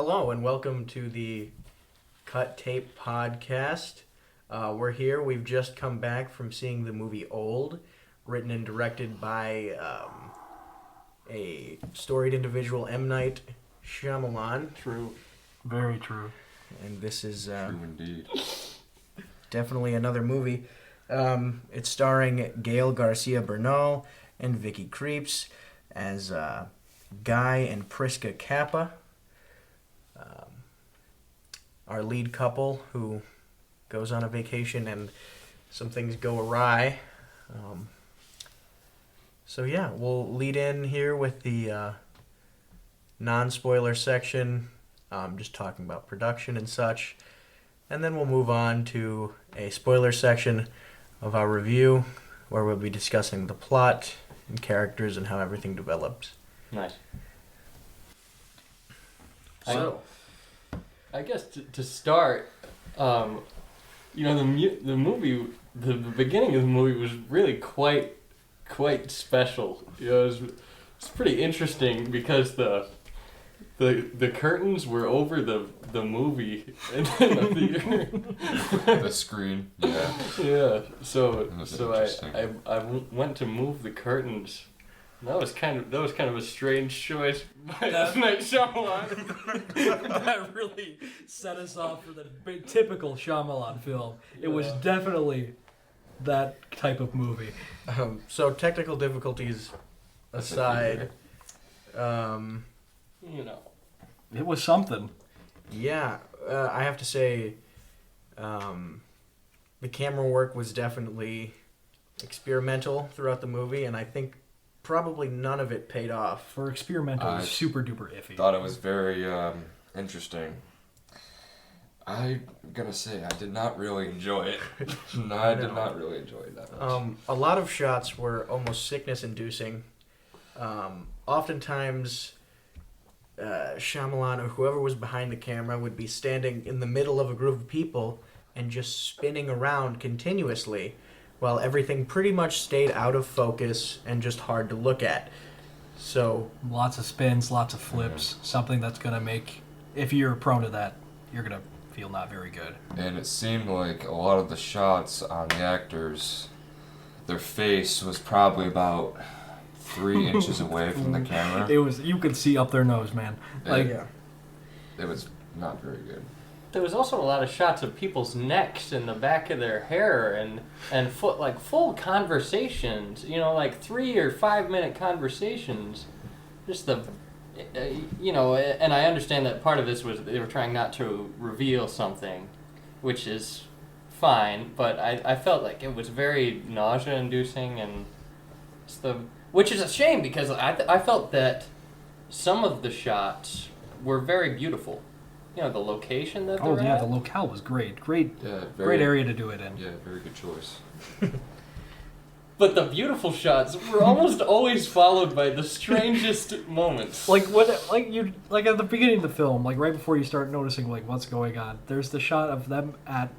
Hello and welcome to the Cut Tape Podcast. We're here. We've just come back from seeing the movie Old, written and directed by a storied individual, M. Night Shyamalan. True. Very true. And this is True indeed. definitely another movie. It's starring Gail Garcia Bernal and Vicky Krieps as Guy and Priska Kappa. Our lead couple who goes on a vacation and some things go awry. So yeah, we'll lead in here with the non-spoiler section, just talking about production and such. And then we'll move on to a spoiler section of our review where we'll be discussing the plot and characters and how everything develops. Nice. So, I guess to start, the movie, the beginning of the movie was really quite special. It's pretty interesting because the curtains were over the movie in the theater. The screen, yeah. Yeah. That was So interesting. I went to move the curtains. That was kind of a strange choice by M. Night Shyamalan. That really set us off for the typical Shyamalan film. It was definitely that type of movie. so technical difficulties aside, It was something. yeah, I have to say, the camera work was definitely experimental throughout the movie, and I think probably none of it paid off. For experimental, it was I super duper iffy. Thought it was very interesting. I'm gonna say I did not really enjoy it. No, I did not really enjoy it that much. A lot of shots were almost sickness-inducing. Oftentimes, Shyamalan or whoever was behind the camera would be standing in the middle of a group of people and just spinning around continuously, while everything pretty much stayed out of focus and just hard to look at. So, Lots of spins, lots of flips. Something that's going to make, if you're prone to that, you're going to feel not very good. And it seemed like a lot of the shots on the actors, their face was probably about 3 inches away from the camera. It was, you could see up their nose, man. Like, yeah. It was not very good. There was also a lot of shots of people's necks and the back of their hair and full conversations, like 3 or 5 minute conversations. Just and I understand that part of this was they were trying not to reveal something, which is fine, but I felt like it was very nausea inducing and which is a shame because I felt that some of the shots were very beautiful. The location that they're yeah, at. the locale was great. Yeah, Great area to do it in. Yeah, very good choice. But the beautiful shots were almost always followed by the strangest moments. Like at the beginning of the film, like right before you start noticing like what's going on, there's the shot of them at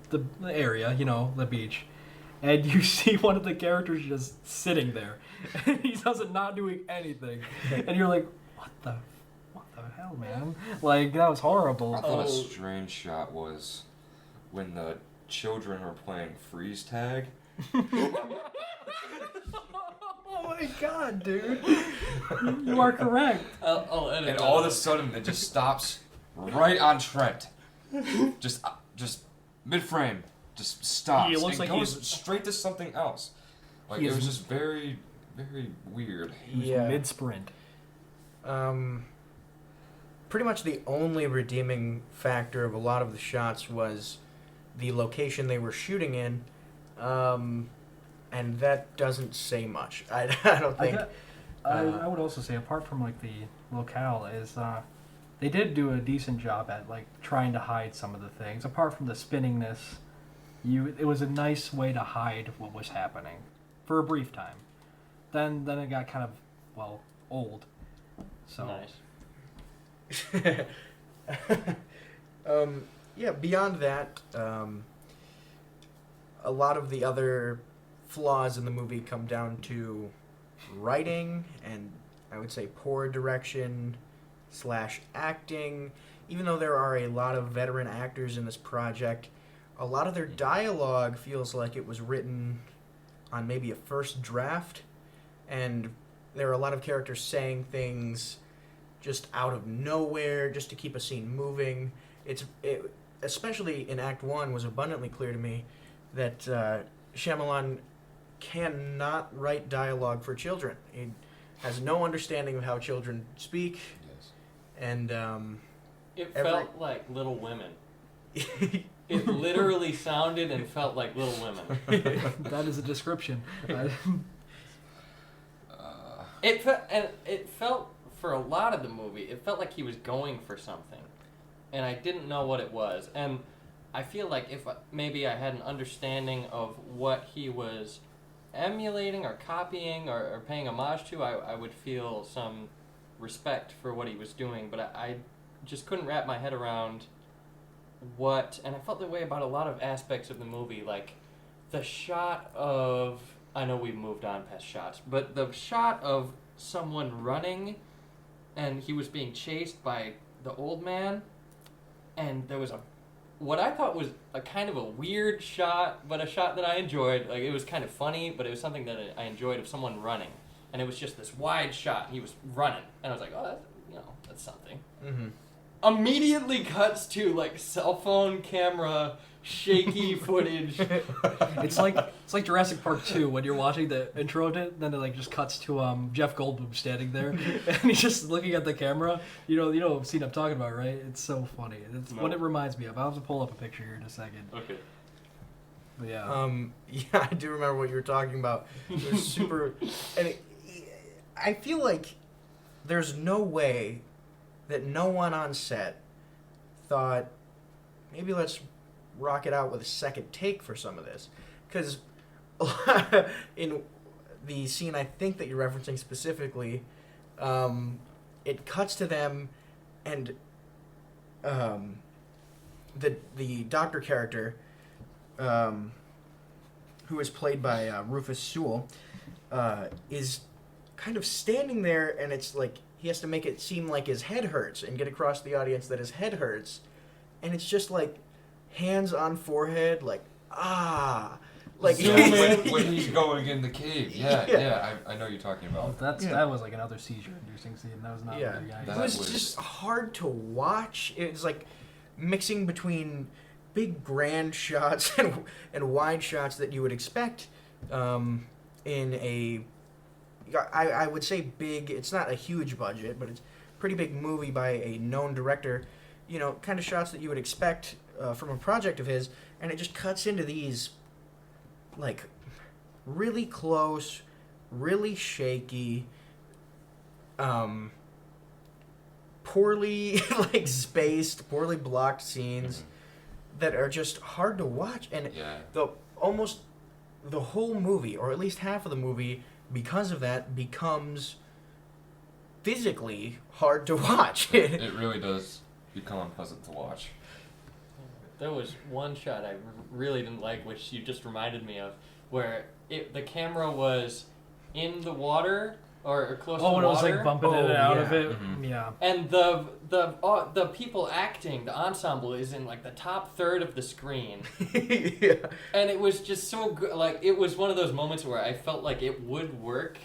the area, the beach, and you see one of the characters just sitting there, and he doesn't not doing anything, and you're like, what the hell, man? Like that was horrible. I thought a strange shot was when the children were playing freeze tag. Oh my god, dude! You are correct. I'll edit And that all of out. a sudden, it just stops right on Trent. Just mid-frame. Just stops. He looks and like goes straight to something else. Like, He it is- was just very, very weird. He was Yeah. mid-sprint. Pretty much the only redeeming factor of a lot of the shots was the location they were shooting in, and that doesn't say much. I don't think. I would also say, apart from like the locale, is they did do a decent job at like trying to hide some of the things. Apart from the spinningness, it was a nice way to hide what was happening for a brief time. Then it got kind of old. So Nice. Yeah, beyond that, a lot of the other flaws in the movie come down to writing and I would say poor direction / acting. Even though there are a lot of veteran actors in this project, a lot of their dialogue feels like it was written on maybe a first draft, and there are a lot of characters saying things just out of nowhere just to keep a scene moving. Especially in Act 1 was abundantly clear to me that Shyamalan cannot write dialogue for children. He has no understanding of how children speak, Yes. and It felt like Little Women. It literally sounded and felt like Little Women. That is a description. It felt for a lot of the movie, it felt like he was going for something, and I didn't know what it was. And I feel like if maybe I had an understanding of what he was emulating or copying or paying homage to, I would feel some respect for what he was doing. But I just couldn't wrap my head around what, and I felt that way about a lot of aspects of the movie, like the shot of, I know we've moved on past shots, but the shot of someone running and he was being chased by the old man, and there was what I thought was a kind of a weird shot, but a shot that I enjoyed. Like, it was kind of funny, but it was something that I enjoyed, of someone running, and it was just this wide shot, and he was running, and I was like, oh, that's something. mm-hmm. Immediately cuts to like cell phone camera shaky footage. It's like Jurassic Park 2 when you're watching the intro of it, then it like just cuts to Jeff Goldblum standing there and he's just looking at the camera. You know the scene I'm talking about, right? It's so funny. It's what it reminds me of. I'll have to pull up a picture here in a second. Okay. But yeah. Yeah, I do remember what you were talking about. It was super, and I feel like there's no way that no one on set thought, maybe let's rock it out with a second take for some of this. Because in the scene I think that you're referencing specifically, it cuts to them, and the doctor character, who is played by Rufus Sewell, is kind of standing there, and it's like he has to make it seem like his head hurts and get across to the audience that his head hurts, and it's just like hands on forehead, like like when he's going in the cave. Yeah, Yeah. yeah, I know what you're talking about. That was like another seizure-inducing scene. That was not very nice. It was just hard to watch. It was like mixing between big grand shots and wide shots that you would expect in a, I would say big, it's not a huge budget, but it's a pretty big movie by a known director, kind of shots that you would expect from a project of his, and it just cuts into these, like, really close, really shaky, poorly, like, spaced, poorly blocked scenes that are just hard to watch, and almost the whole movie, or at least half of the movie, because of that, becomes physically hard to watch. It really does become unpleasant to watch. There was one shot I really didn't like, which you just reminded me of, where the camera was in the water or close to the water. Oh, when it was like bumping in and out of yeah. it. Mm-hmm. Yeah. And the people acting, the ensemble, is in like the top third of the screen. Yeah. And it was just so good. Like, it was one of those moments where I felt like it would work.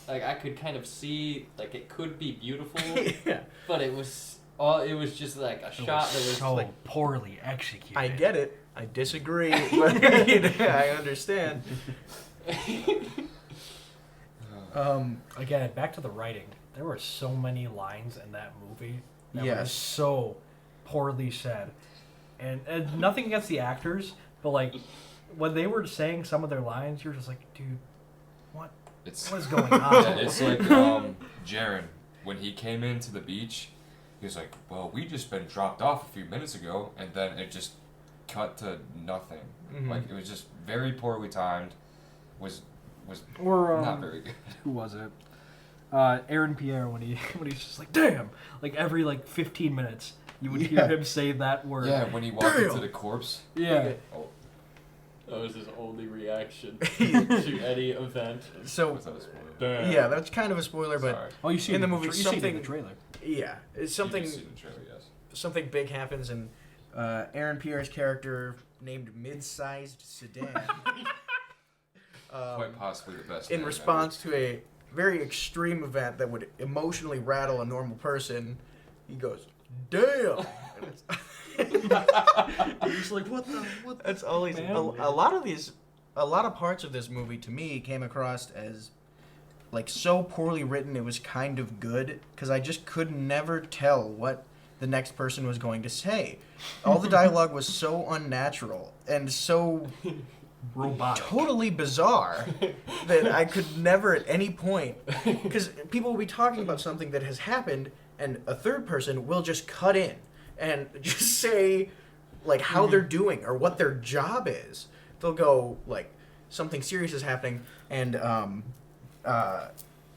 Like, I could kind of see, like, it could be beautiful. Yeah. But it was just like a shot that was so like poorly executed. I get it. I disagree, but I understand. Again, back to the writing. There were so many lines in that movie that were Yes. so poorly said. And nothing against the actors, but like when they were saying some of their lines, you're just like, dude, what It's is going on? yeah, it's like Jaren, when he came into the beach, he was like, "Well, we just been dropped off a few minutes ago," and then it just cut to nothing. Mhm. Like, it was just very poorly timed. Was Or not very good. who was it? Aaron Pierre when he's just like, damn, like every like 15 minutes you would hear him say that word. Yeah, when he walked Damn. into the corpse. Yeah. Oh, That was his only reaction to any event. So Was that a spoiler? Damn. yeah, that's kind of a spoiler, but Sorry. Oh, you see In it the movie, you see it in something- the trailer. yeah, it's You something did see the trailer, yes. something big happens, and Aaron Pierre's character named mid-sized sedan. Quite possibly the best. In name response to a very extreme event that would emotionally rattle a normal person, he goes, "Damn!" And it's- You're just like, what the? That's always Man. a lot of parts of this movie to me came across as like so poorly written it was kind of good because I just could never tell what the next person was going to say. All the dialogue was so unnatural and so Robotic. totally bizarre that I could never at any point, because people will be talking about something that has happened and a third person will just cut in and just say like how they're doing or what their job is. They'll go like something serious is happening and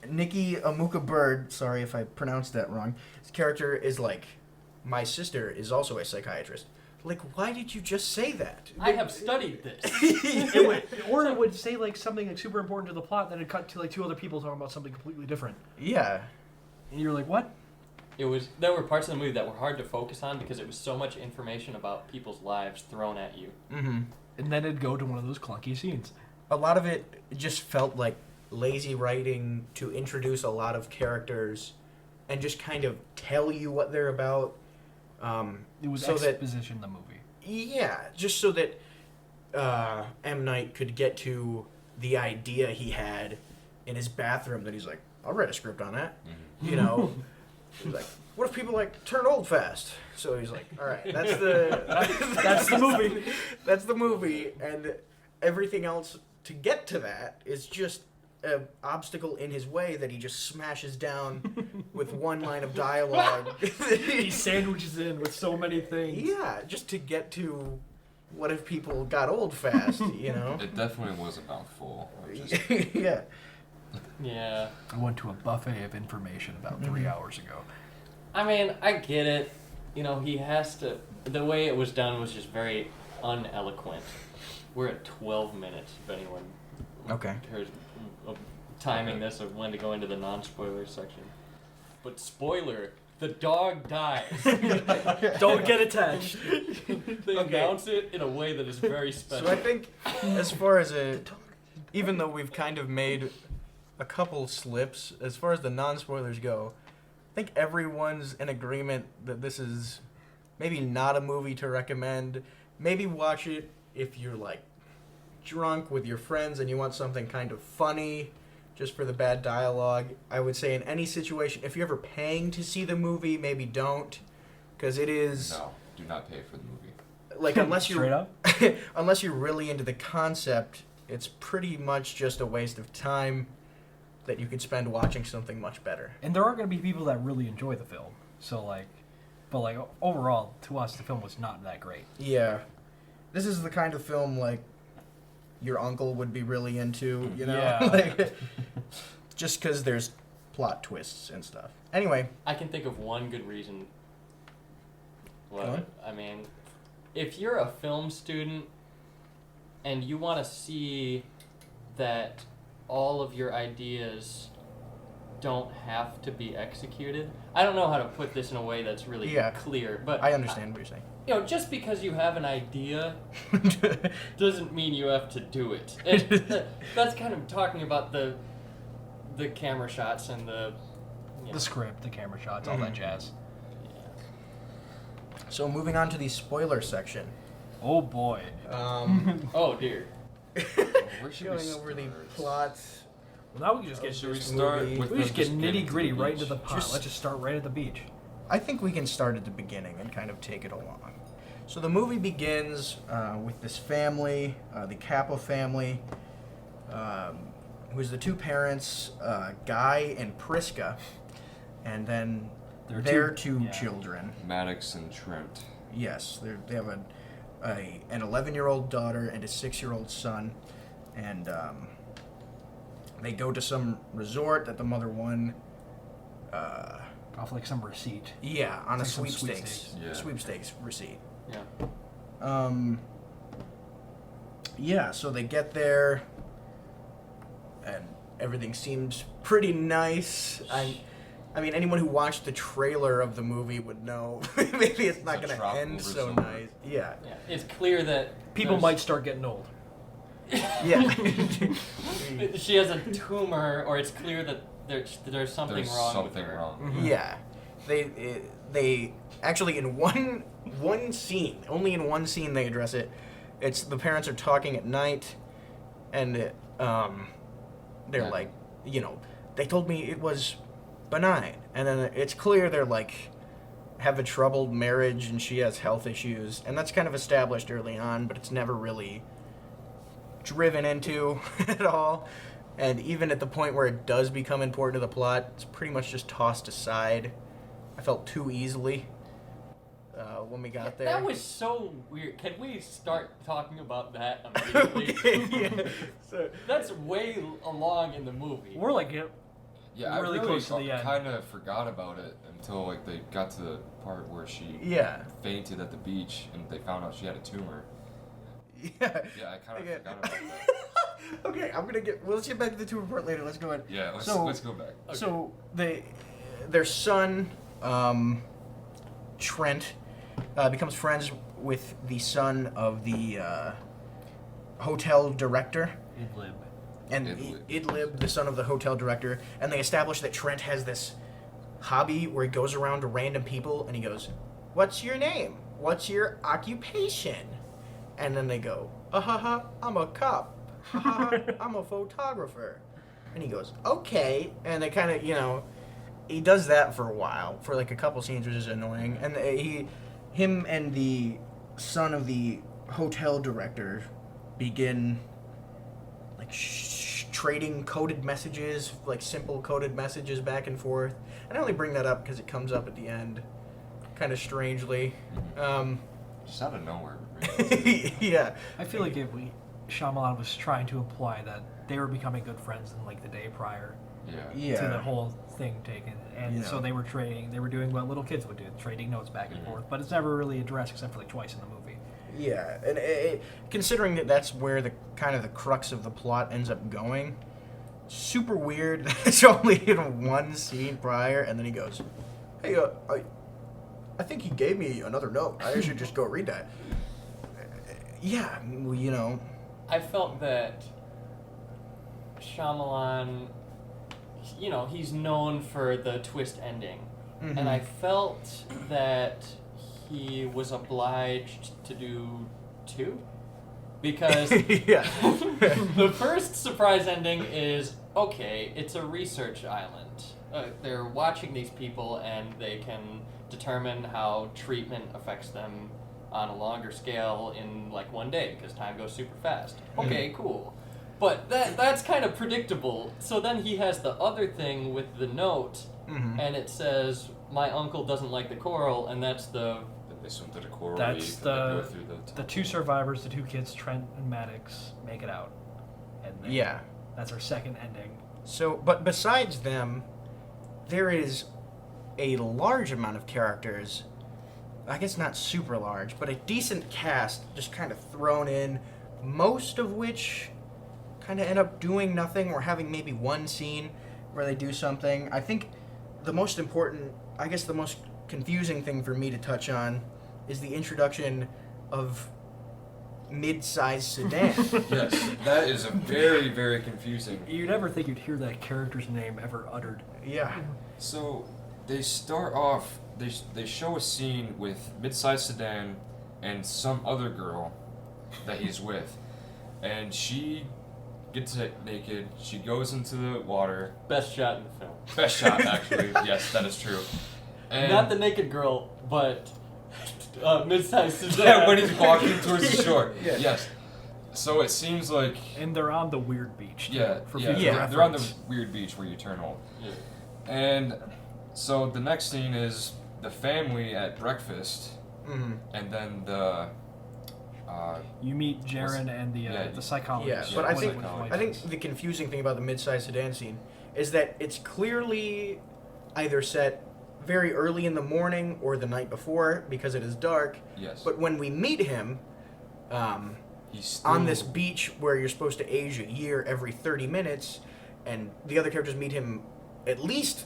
Nikki Amuka Bird, sorry if I pronounced that wrong, his character is like, my sister is also a psychiatrist. Like, why did you just say that? I have studied this. It would, or it would say like something like super important to the plot, then it cut to like two other people talking about something completely different, Yeah. and you're like, what? There were parts of the movie that were hard to focus on because it was so much information about people's lives thrown at you. Mm-hmm. And then it'd go to one of those clunky scenes. A lot of it just felt like lazy writing to introduce a lot of characters and just kind of tell you what they're about. It was So that- exposition the movie. Yeah, just so that M. Night could get to the idea he had in his bathroom that he's like, I'll write a script on that. Mm-hmm. You know? He's like, what if people like turn old fast? So he's like, all right, that's the That's the movie. That's the movie, and everything else to get to that is just an obstacle in his way that he just smashes down with one line of dialogue. He sandwiches in with so many things. Yeah, just to get to what if people got old fast, you know? It definitely was a mouthful. Which is, Yeah. Yeah. I went to a buffet of information about 3 hours ago. I mean, I get it. You know, he has to. The way it was done was just very uneloquent. We're at 12 minutes, if anyone Okay. cares of timing this of when to go into the non-spoiler section. But spoiler, the dog dies. Don't get attached. They Okay. announce it in a way that is very special. So I think, as far as even though we've kind of made a couple slips, as far as the non-spoilers go, I think everyone's in agreement that this is maybe not a movie to recommend. Maybe watch it if you're like drunk with your friends and you want something kind of funny, just for the bad dialogue. I would say in any situation, if you're ever paying to see the movie, maybe don't, because it is no, do not pay for the movie. like unless Straight you're up. unless you're really into the concept, it's pretty much just a waste of time that you could spend watching something much better. And there are going to be people that really enjoy the film. So like, but like overall, to us, the film was not that great. Yeah. This is the kind of film like your uncle would be really into, you know? Yeah. Like, just because there's plot twists and stuff. Anyway, I can think of one good reason. Go on. I mean, if you're a film student and you want to see that all of your ideas don't have to be executed. I don't know how to put this in a way that's really Yeah. clear, but I understand what you're saying. You know, just because you have an idea doesn't mean you have to do it. And that's kind of talking about the camera shots and the you know, The script, the camera shots, all that Mhm. jazz. So moving on to the spoiler section. Oh boy. Oh dear. Where should we Going over the start? plot. Well, now we can just get Should we this start movie- with we them just get getting nitty to gritty the right beach? into the pot. Let's just start right at the beach. I think we can start at the beginning and kind of take it along. So the movie begins with this family, the Kappa family, who's the two parents, Guy and Priska, and then their two yeah. children. Maddox and Trent. Yes, they have an 11-year-old daughter and a 6-year-old son, and they go to some resort that the mother won. Off like some receipt. Yeah, on It's a like some sweepstakes Yeah. sweepstakes receipt. Yeah. Yeah, so they get there, and everything seems pretty nice. I mean, anyone who watched the trailer of the movie would know maybe it's not It's a going to tropical end so resort. nice. Yeah. Yeah, it's clear that People there's- might start getting old. Yeah. she has a tumor, or it's clear that there's something There's wrong something with her. wrong. Yeah. They actually in one scene, only in one scene they address it. It's the parents are talking at night, and they're Yeah. like, they told me it was benign, and then it's clear they're like have a troubled marriage and she has health issues, and that's kind of established early on, but it's never really driven into at all. And even at the point where it does become important to the plot, it's pretty much just tossed aside. I felt too easily when we got there. That was so weird. Can we start talking about that immediately? Okay, yeah. So, That's way along in the movie. We're like, Yeah, Really I really close to the end. kind of forgot about it until like they got to the part where she yeah. fainted at the beach and they found out she had a tumor. Yeah. Yeah, I kind of Okay. forgot about that. Okay, let's get back to the tumor part later. Let's go ahead. Yeah, let's go back. Okay. So their son, Trent, becomes friends with the son of the hotel director, Idlib. and Idlib, the son of the hotel director, and they establish that Trent has this hobby where he goes around to random people and he goes, "What's your name? What's your occupation?" And then they go, I'm a cop. I'm a photographer." And he goes, "Okay." And they kind of, he does that for a while, for like a couple scenes, which is annoying. And him and the son of the hotel director begin like trading coded messages, like simple coded messages back and forth. And I only bring that up because it comes up at the end, kind of strangely. Just out of nowhere. Really. Yeah. I feel like Shyamalan was trying to imply that they were becoming good friends in like the day prior Yeah. to the whole thing taken, and Yeah. so they were doing what little kids would do, trading notes back and forth. But it's never really addressed except for like twice in the movie. Yeah, and considering that that's where the kind of the crux of the plot ends up going, super weird. It's only in one scene prior, and then he goes, "Hey, I think he gave me another note. I should just go read that." Yeah, well, I felt that Shyamalan, he's known for the twist ending. Mhm. And I felt that he was obliged to do two. Because yeah. the first surprise ending is, okay, it's a research island. They're watching these people and they can determine how treatment affects them on a longer scale in like one day because time goes super fast. Okay, cool. But that's kind of predictable. So then he has the other thing with the note, Mhm. and it says, "My uncle doesn't like the coral," and that's the Then they swim to the coral That's reef and they go the- through the The two survivors, the two kids, Trent and Maddox, make it out, and Yeah. that's our second ending. So, but besides them, there is a large amount of characters. I guess not super large, but a decent cast just kind of thrown in, most of which kind of end up doing nothing or having maybe one scene where they do something. I think the most important, I guess the most confusing thing for me to touch on is the introduction of mid-sized sedan. Yes, that is a very, very confusing. You never think you'd hear that character's name ever uttered. Yeah. So they start off. They show a scene with mid-sized sedan and some other girl that he's with, and she gets naked. She goes into the water. best shot in the film. Best shot, actually. Yes, that is true. And Not the naked girl, but mid-sized Suzanne. yeah, when he's walking towards the shore. Yeah. Yes. So it seems like And they're on the weird beach. Too, yeah, for yeah, future they're on the reference. weird beach where you turn old. Yeah. And so the next scene is the family at breakfast, Mhm. and then the You meet Jaren and the yeah, the psychologist. Yeah, but I Yeah, think psychologist. I think the confusing thing about the mid-sized sedan scene is that it's clearly either set very early in the morning or the night before because it is dark. yes. But when we meet him, he's still... on this beach where you're supposed to age a year every 30 minutes, and the other characters meet him at least,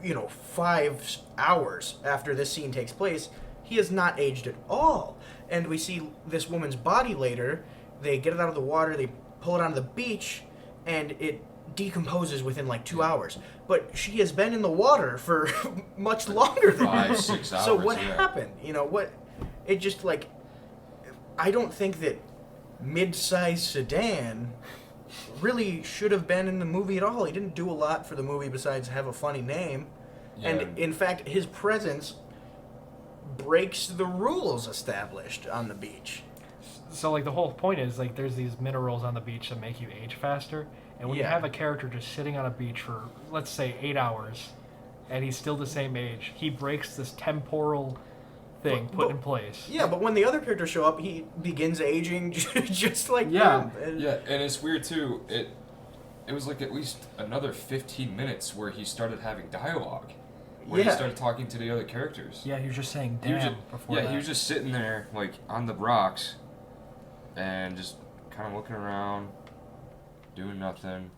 5 hours after this scene takes place. He has not aged at all. And we see this woman's body later. They get it out of the water, they pull it onto the beach, and it decomposes within like 2 hours. But she has been in the water for much longer than 5, 6 hours. So what yeah. happened? It just like, I don't think that mid-sized sedan really should have been in the movie at all. He didn't do a lot for the movie besides have a funny name. Yeah. And in fact, his presence breaks the rules established on the beach. So like the whole point is like there's these minerals on the beach that make you age faster, and when you Yeah. have a character just sitting on a beach for let's say 8 hours, and he's still the same age, he breaks this temporal thing put in place. Yeah, but when the other characters show up, he begins aging just like Yeah. them. And Yeah, and it's weird too. It was like at least another 15 minutes where he started having dialogue, where he Yeah. started talking to the other characters. Yeah, he was just saying He was damn just, before yeah, that. he was just sitting there like on the rocks, and just kind of looking around, doing nothing.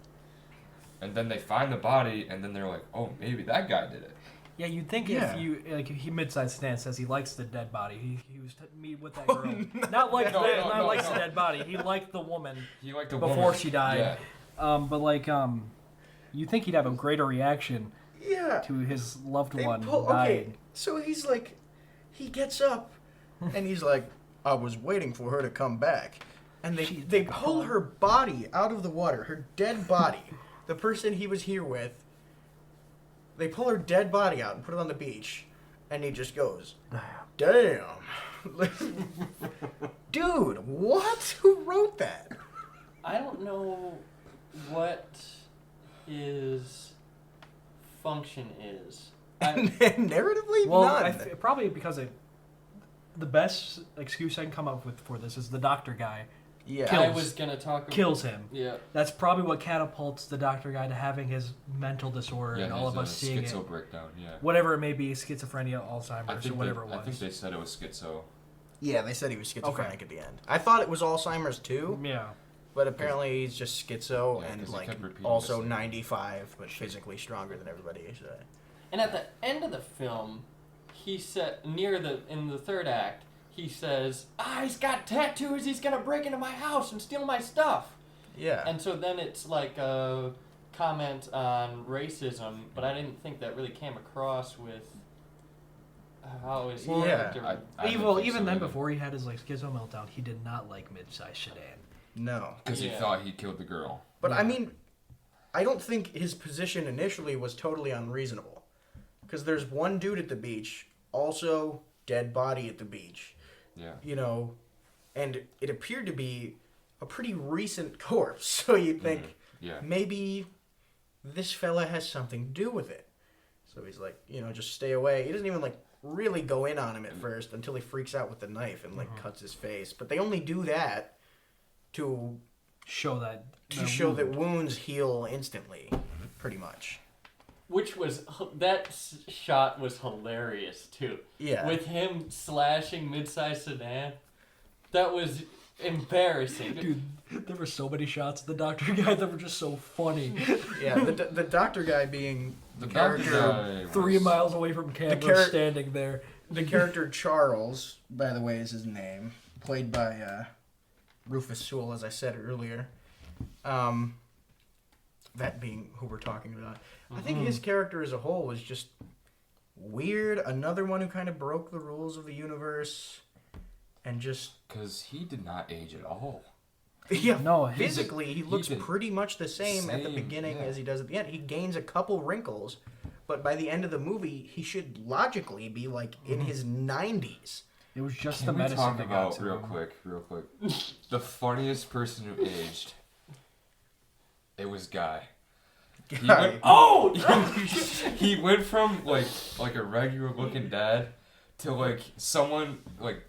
And then they find the body, and then they're like, "Oh, maybe that guy did it." Yeah, you'd think Yeah. if you like he mid-sized Stan says he likes the dead body. He was meet with that girl. Not like No, that, no, not no, likes no. the dead body. He liked the woman He liked the before woman. she died. Yeah. But like you'd think he'd have a greater reaction yeah. to his loved They one pull, dying. okay, so he's like, he gets up, and he's like, I was waiting for her to come back. And they pull her body out of the water, her dead body, the person he was here with. They pull her dead body out and put it on the beach, and he just goes, damn. Dude, what? Who wrote that? I don't know what his function is. Narratively, Well, none. probably because the best excuse I can come up with for this is the doctor guy Yeah. Kills. I was gonna talk about, kills him. Yeah. That's probably what catapults the doctor guy to having his mental disorder Yeah, and all of us seeing it. schizo breakdown. Yeah. Whatever it may be, schizophrenia, Alzheimer's, or whatever it was. I think they said it was schizo. Yeah, they said he was schizophrenic Okay. at the end. I thought it was Alzheimer's too, Yeah. but apparently he's just schizo Yeah, and 'cause he like kept repeating also the same. 95, but physically stronger than everybody. So. And at the end of the film, he said in the third act, he says, he's got tattoos, he's gonna break into my house and steal my stuff. Yeah. And so then it's like a comment on racism, but I didn't think that really came across with how his Well, yeah. character. I didn't Well, think even so then, either. before he had his like schizo meltdown, he did not like mid-sized sedan. No. Because he Yeah. thought he killed the girl. But I Yeah. mean, I don't think his position initially was totally unreasonable. Because there's one dude at the beach, also dead body at the beach, Yeah. and it appeared to be a pretty recent corpse. So you'd think Yeah. maybe this fella has something to do with it. So he's like, just stay away. He doesn't even like really go in on him at first until he freaks out with the knife and like cuts his face. But they only do that to Show that. show that wounds heal instantly, pretty much. Which was shot was hilarious too. Yeah. With him slashing mid-sized sedan, that was embarrassing. Dude, there were so many shots of the doctor guy that were just so funny. Yeah, the doctor guy being The character, doctor guy 3 was- miles away from camera, char- standing there. the character Charles, by the way, is his name, played by Rufus Sewell, as I said earlier. That being who we're talking about. I think his character as a whole was just weird. Another one who kind of broke the rules of the universe, and just Because he did not age at all. yeah, No, physically he looks did pretty much the same at the same, beginning yeah. as he does at the end. He gains a couple wrinkles, but by the end of the movie, he should logically be like in his 90s. It was just Can the we medicine talk that got about to real him. quick? The funniest person who aged. It was Guy. He Guy. went, Oh! he went from like a regular looking dad to like someone like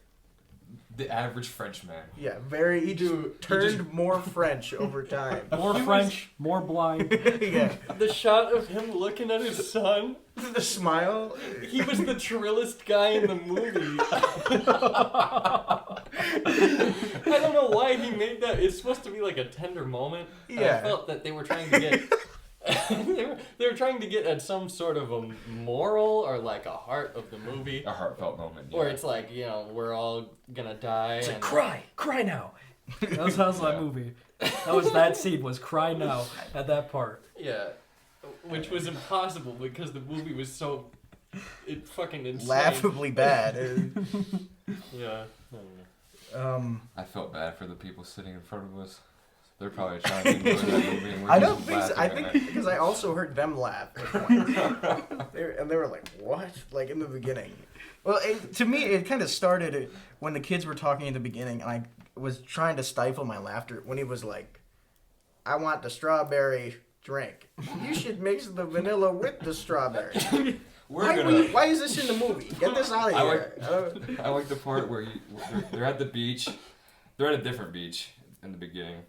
the average Frenchman. Yeah, very. He just turned more French over time. More French, more blind. Yeah, The shot of him looking at his son, the smile. he was the trillest guy in the movie. I don't know why why he made that. It's supposed to be like a tender moment. And Yeah. I felt that they were trying to get. they were trying to get at some sort of a moral or like a heart of the movie. A heartfelt moment. Yeah. Where it's like, we're all gonna die. It's like, and cry now. That sounds like that movie. That scene was cry now at that part. Yeah. Which was impossible because the movie was so fucking insane. Laughably bad. Yeah. I don't know. I felt bad for the people sitting in front of us. They're probably trying to enjoy that movie. And we're I don't just think so. I laughing think at it. because I also heard them laugh at points. They were like, what? Like in the beginning. Well, to me, it kind of started when the kids were talking in the beginning, and I was trying to stifle my laughter when he was like, I want the strawberry drink. You should mix the vanilla with the strawberry. Why is this in the movie? Get this out of here. I like the part where they're at the beach. They're at a different beach in the beginning.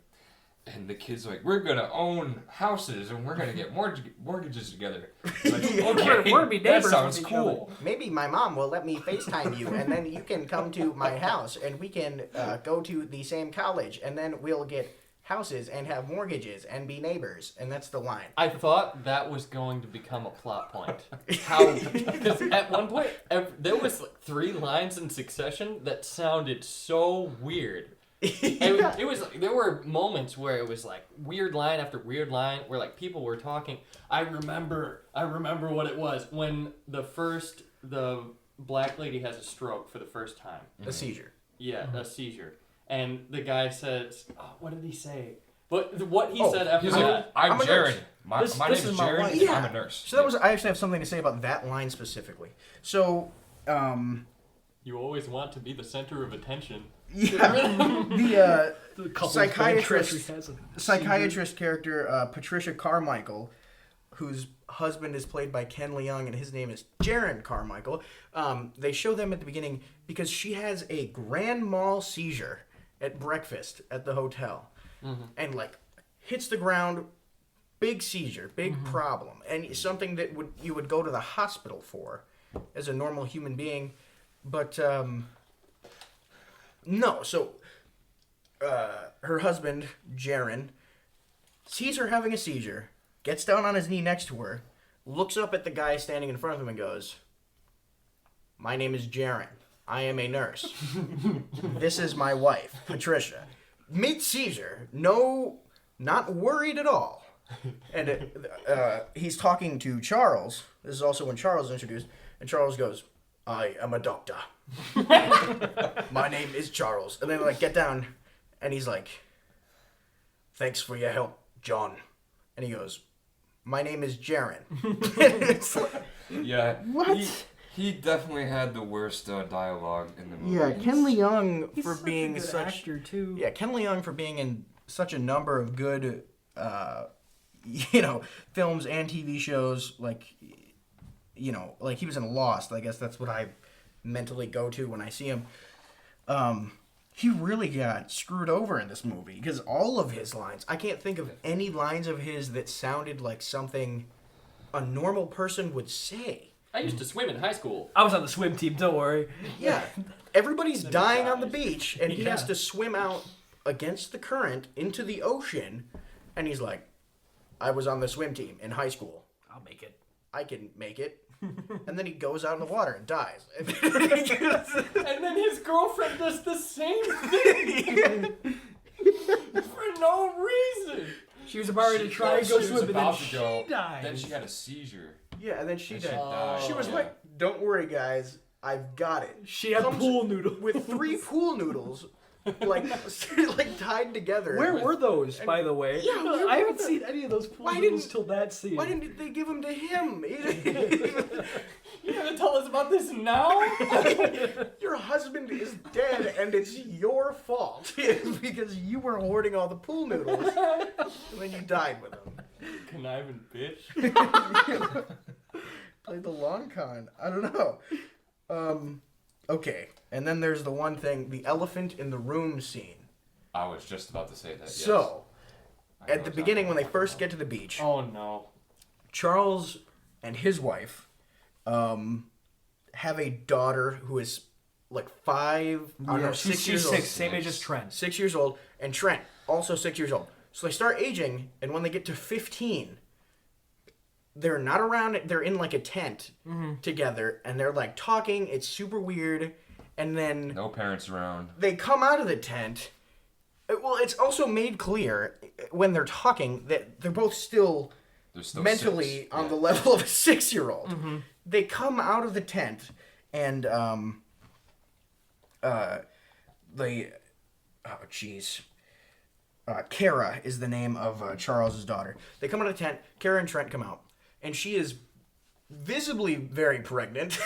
And the kid's like, we're going to own houses and we're going to get mortgages together. Like, okay, we're be that neighbors sounds with each cool. Maybe my mom will let me FaceTime you, and then you can come to my house, and we can go to the same college, and then we'll get houses and have mortgages and be neighbors. And that's the line. I thought that was going to become a plot point. How? Because at one point, there was like 3 lines in succession that sounded so weird. It was like, there were moments where it was like weird line after weird line where like people were talking. I remember what it was when the black lady has a stroke for the first time. A seizure. Yeah, a seizure. And the guy says, what did he say? But what he said after He's that. like, I'm a Jared. nurse. My This name is is my Jared. wife. And I'm a nurse. So I actually have something to say about that line specifically. So, You always want to be the center of attention. the The couple psychiatrist character, Patricia Carmichael, whose husband is played by Ken Leung, and his name is Jaron Carmichael. They show them at the beginning because she has a grand mal seizure at breakfast at the hotel, and like hits the ground. Big seizure, big problem, and something that you would go to the hospital for as a normal human being, but no. So her husband Jaron sees her having a seizure, gets down on his knee next to her, looks up at the guy standing in front of him, and goes, "My name is Jaron. I am a nurse. This is my wife, Patricia." Mid seizure, no, not worried at all. And he's talking to Charles. This is also when Charles is introduced. And Charles goes, "I am a doctor. My name is Charles." And then like get down. And he's like, "Thanks for your help, John." And he goes, "My name is Jaron." It's like, Yeah. what? He definitely had the worst dialogue in the movie. Yeah, Ken Leung He's for such being a good such actor too. Yeah, Ken Leung for being in such a number of good films and TV shows, like he was in Lost. I guess that's what I mentally go to when I see him. He really got screwed over in this movie because all of his lines, I can't think of any lines of his that sounded like something a normal person would say. I used to swim in high school. I was on the swim team. Don't worry. Yeah, everybody's dying on the dies. beach, and he has Yeah. to swim out against the current into the ocean, and he's like, "I was on the swim team in high school. I'll make it. I can make it." And then he goes out in the water and dies. And then his girlfriend does the same thing for no reason. She was about to try and She go was swim, and then about to she go. died. Then she had a seizure. Yeah, and then she And she died. died. She was Yeah. like, "Don't worry, guys, I've got it." She had Comes pool noodles. with 3 pool noodles, like tied together. Where were those, by the way? Yeah, where I were haven't they? seen any of those pool Why noodles didn't- till that scene. Why didn't they give them to him? You gonna tell us about this now? Your husband is dead, and it's your fault because you were hoarding all the pool noodles, and then you died with them. Conniving bitch. Played the long con. I don't know. Okay, and then there's the one thing, the elephant in the room scene. I was just about to say that. Yes. So, I know at the exactly beginning when what they you're first talking get to the beach, Oh no. Charles and his wife have a daughter who is like 5, I don't know, 6 she's years old. 6, same age as Trent. 6 years old, and Trent, also 6 years old. So they start aging, and when they get to 15, they're not around, they're in like a tent together, and they're like talking, it's super weird, and then No parents around. they come out of the tent. Well, it's also made clear when they're talking that they're both still They're still mentally 6. on Yeah. the level of a 6-year-old. They come out of the tent, and Kara is the name of Charles's daughter. They come out of the tent. Kara and Trent come out, and she is visibly very pregnant.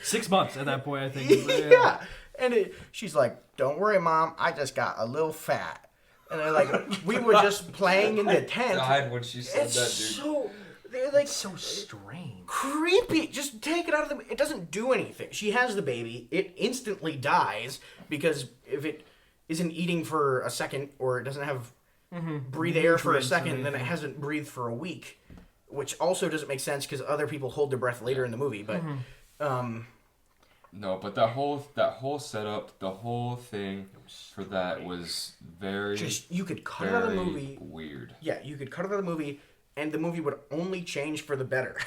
6 months at that point, I think. Yeah. And she's like, "Don't worry, Mom. I just got a little fat." And they're like, "We were just playing in the tent." Died when she said It's that, dude. so they're like So strange. creepy. Just take it out of the. It doesn't do anything. She has the baby. It instantly dies because if it isn't eating for a second or it doesn't have breathe air for a Nutrients or second, then it anything. hasn't breathed for a week, which also doesn't make sense because other people hold their breath later in the movie. But No, but that whole setup, the whole thing for that was very, just you could cut it out of the very movie. weird. Yeah, you could cut it out of the movie, and the movie would only change for the better.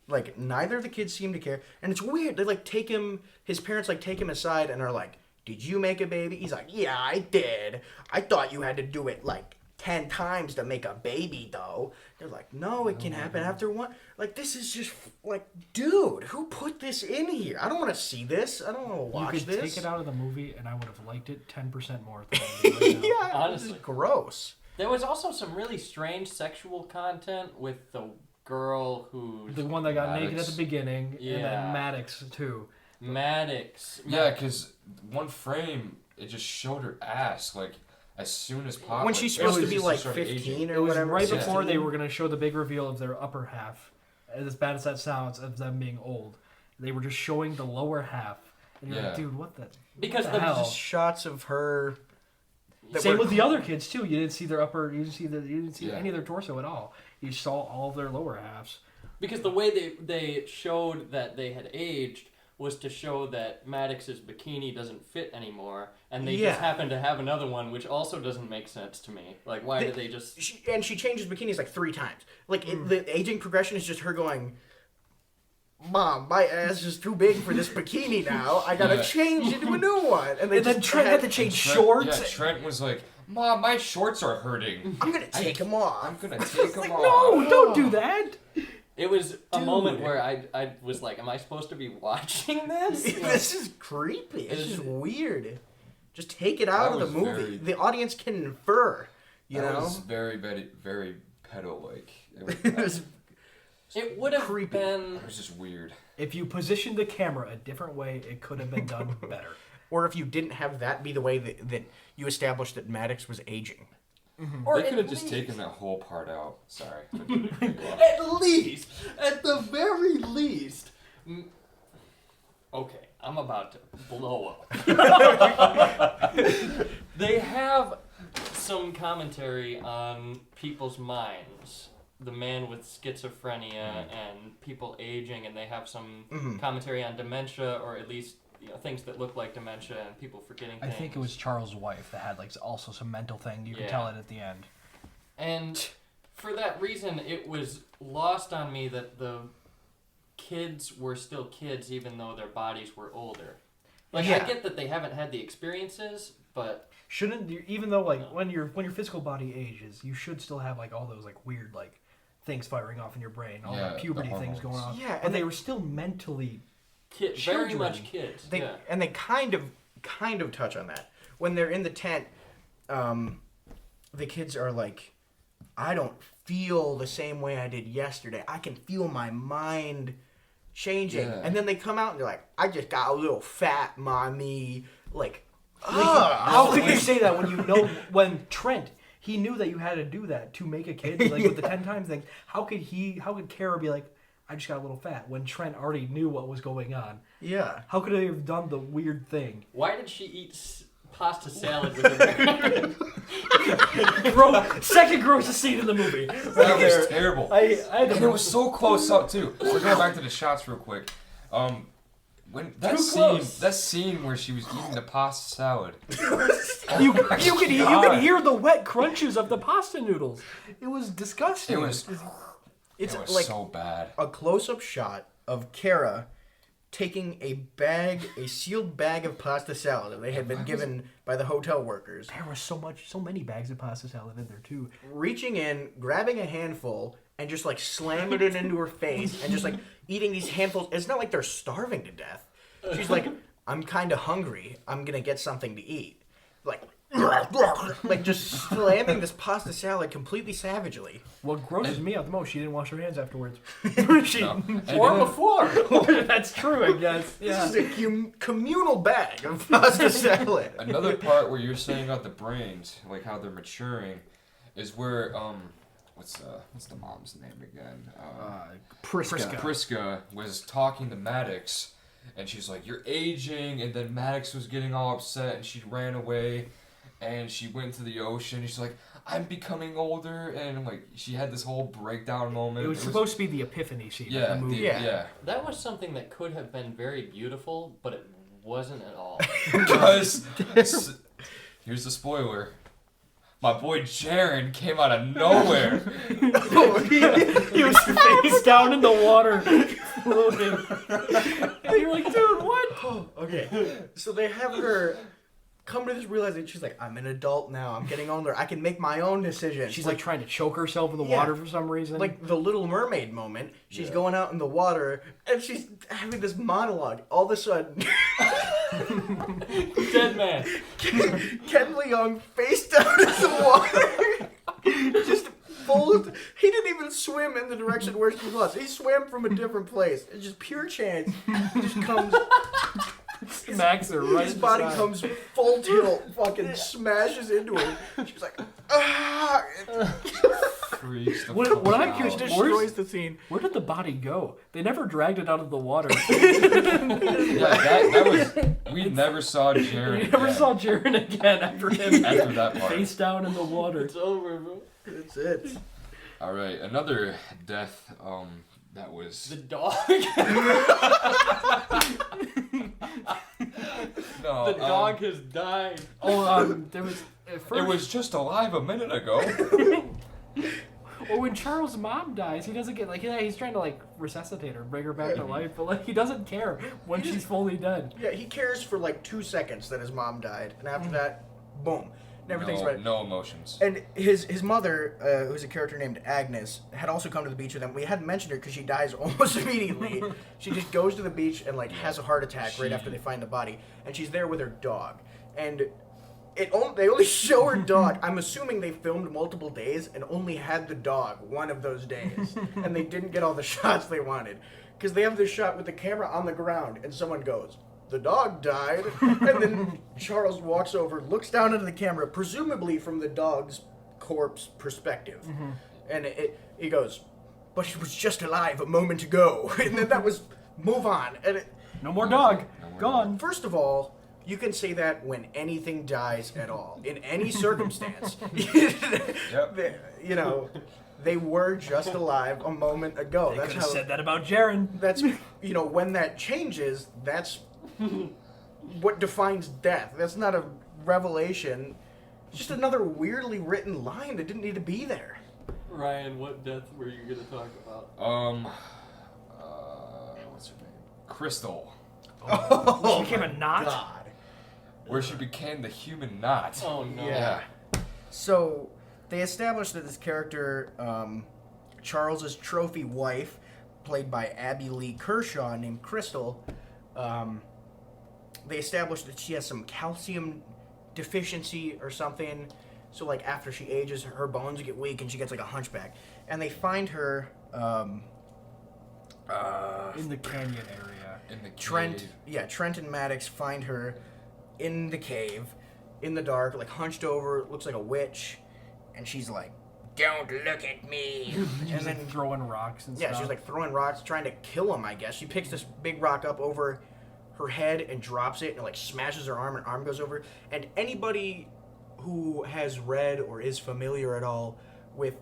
Like, neither of the kids seem to care. And it's weird. They, like, take him... His parents, like, take him aside and are like, "Did you make a baby?" He's like, "Yeah, I did. I thought you had to do it, like, 10 times to make a baby, though." They're like, "No, it can happen after one." Like, this is just... Like, dude, who put this in here? I don't want to see this. I don't want to watch You could this. take it out of the movie, and I would have liked it 10% more. Than I do right now. Yeah, Honestly. this is gross. There was also some really strange sexual content with the girl who The one that got naked at Maddox. the beginning, and Yeah. then Maddox, too. Maddox. Yeah, because one frame, it just showed her ass, like, as soon as possible. When she's supposed to be, like, 15 It or was whatever. right 16. before they were going to show the big reveal of their upper half. As bad as that sounds, of them being old. They were just showing the lower half. And you're like, Yeah. dude, what the, Because what the- the hell? Just shots of her... that Same were- with the other kids too. You didn't see their upper. You didn't see Yeah. any of their torso at all. You saw all of their lower halves. Because the way they showed that they had aged was to show that Maddox's bikini doesn't fit anymore, and they Yeah. just happen to have another one, which also doesn't make sense to me. Like, why They- did they just... She changes bikinis like 3 times. Like the aging progression is just her going, "Mom, my ass is too big for this bikini now. I gotta Yeah. change into a new one." And And then Trent had to change shorts. Yeah, Trent was like, "Mom, my shorts are hurting. I'm gonna take them off. I'm gonna take them off." No, don't do that. It was a moment Dude. where I was like, am I supposed to be watching this? This is creepy. It's It's- just weird. Just take it out That of the was movie. very- The audience can infer. You That know. was very, very, very pedo-like. It was It would have Creepy. been... It was just weird. If you positioned the camera a different way, it could have been done better. or if you didn't have that be the way that you established that Maddox was aging. Or They could have at just least- taken that whole part out. Sorry. At the very least. Okay, I'm about to blow up. They have some commentary on people's minds. The man with schizophrenia and people aging, and they have some commentary on dementia, or at least things that look like dementia and people forgetting I things. think it was Charles' wife that had like also some mental thing. You could Yeah. tell it at the end. And for that reason, it was lost on me that the kids were still kids, even though their bodies were older. Like, Yeah. I get that they haven't had the experiences, but Shouldn't you, even though like when your physical body ages, you should still have like all those like weird like things firing off in your brain, all Yeah, the the puberty things hormones. going on. Yeah, but and they they- were still mentally. very Children. much kids. They yeah. and they kind of touch on that when they're in the tent. The kids are like, "I don't feel the same way I did yesterday. I can feel my mind changing." Yeah. And then they come out and they're like, "I just got a little fat, mommy." Like, How could you say that when you know when Trent? He knew that you had to do that to make a kid, like with the 10 times thing. How could Kara be like, I just got a little fat, when Trent already knew what was going on? Yeah. How could they have done the weird thing? Why did she eat pasta salad with her? Second grossest scene in the movie. That was terrible. I had And to it was so close up too. We're going back to the shots real quick. when close. that scene where she was eating the pasta salad. You could hear the wet crunches of the pasta noodles. It was disgusting. It was It's like so bad. a close-up shot of Kara taking a sealed bag of pasta salad that they had been given by the hotel workers, There was so many bags of pasta salad in there too. reaching in, grabbing a handful, and just like slamming it into her face, and just like eating these handfuls. It's not like they're starving to death. She's like, I'm kind of hungry. I'm gonna get something to eat. Like just slamming this pasta salad completely savagely. What grosses me out the most, she didn't wash her hands afterwards. No. Or before. That's true, I guess. Yeah. This is a communal bag of pasta salad. Another part where you're saying about the brains, like how they're maturing, is where what's the mom's name again? Priska was talking to Maddox, and she's like, "You're aging," and then Maddox was getting all upset, and she ran away, and she went to the ocean. And she's like, "I'm becoming older," and like she had this whole breakdown moment. It was supposed to be the epiphany scene yeah, of the movie. yeah. That was something that could have been very beautiful, but it wasn't at all. Because here's the spoiler. My boy Jaren came out of nowhere. He was face down in the water, floating. And you're like, dude, what? Okay, so they have her come to this realization. She's like, I'm an adult now. I'm getting older. I can make my own decisions. She's like trying to choke herself in the Yeah. water for some reason. like the Little Mermaid moment. She's going out in the water and she's having this monologue. All of a sudden, Dead man. Ken Leung face down in the water. Just full. He didn't even swim in the direction where she was. He swam from a different place. It's just pure chance. He just comes. smacks her right His in the body side. comes full tilt, fucking smashes into her. She's like, ah! Freaks the What fuck I'm out. curious- Destroys the scene. Where did the body go? They never dragged it out of the water. Yeah, that was. We never saw Jaren. We never again saw Jaren again after him after that part. face down in the water. It's over, bro. That's it. All right, another death. That was. The dog. No, The dog has died. Oh, there was at first. It was just alive a minute ago. Or when Charles' mom dies, he doesn't get he's trying to resuscitate her, bring her back to life, but he doesn't care when she's fully dead. Yeah, he cares for 2 seconds that his mom died, and after that, boom, and everything's right. No emotions. And his mother, who's a character named Agnes, had also come to the beach with him. We hadn't mentioned her because she dies almost immediately. She just goes to the beach and has a heart attack right after they find the body, and she's there with her dog. And they only show her dog. I'm assuming they filmed multiple days and only had the dog one of those days, and they didn't get all the shots they wanted because they have this shot with the camera on the ground, and someone goes, "The dog died," and then Charles walks over, looks down into the camera, presumably from the dog's corpse perspective, and he goes, "But she was just alive a moment ago," and then that was move on. And No more dog. No more Gone. first of all, you can say that when anything dies at all, in any circumstance. They were just alive a moment ago. They That's could have how. said that about Jaren. That's when that changes. That's what defines death. That's not a revelation. It's just another weirdly written line that didn't need to be there. Ryan, what death were you gonna talk about? What's her name? Crystal. She became a knot. God. Where she became the human knot. Oh no. Yeah. So they established that this character, Charles's trophy wife, played by Abby Lee Kershaw, named Crystal, they established that she has some calcium deficiency or something. So after she ages, her bones get weak and she gets a hunchback. And they find her In the canyon area. In the cave. Trent and Maddox find her in the cave, in the dark, hunched over, looks like a witch, and she's like, "Don't look at me." And then throwing rocks and Yeah, stuff. she's throwing rocks, trying to kill him, I guess. She picks this big rock up over her head and drops it and smashes her arm, and arm goes over. And anybody who has read or is familiar at all with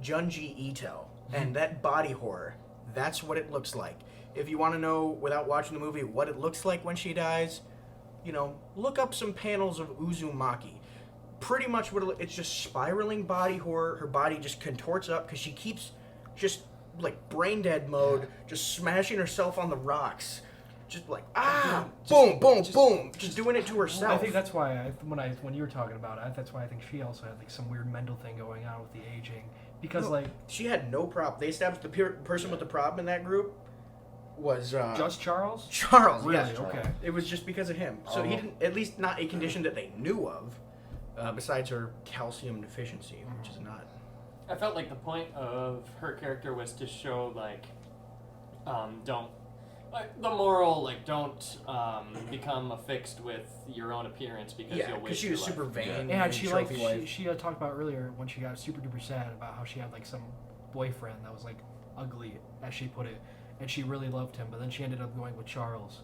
Junji Ito and that body horror, That's what it looks like. If you want to know, without watching the movie, what it looks like when she dies, look up some panels of Uzumaki. Pretty much it's just spiraling body horror. Her body just contorts up because she keeps just like brain dead mode, just smashing herself on the rocks. Just like, boom, boom, boom. Just doing it to herself. I think that's why when you were talking about it, that's why I think she also had like some weird mental thing going on with the aging. Because she had no problem. They established the person with the problem in that group was just Charles. Charles, Really? yes. Okay. It was just because of him. So he didn't, at least not a condition that they knew of, besides her calcium deficiency, which is not. I felt like the point of her character was to show don't become affixed with your own appearance because you'll waste because she your was life. super vain. Yeah, and she trophy wife. she talked about earlier when she got super duper sad about how she had like some boyfriend that was like ugly, as she put it, and she really loved him, but then she ended up going with Charles.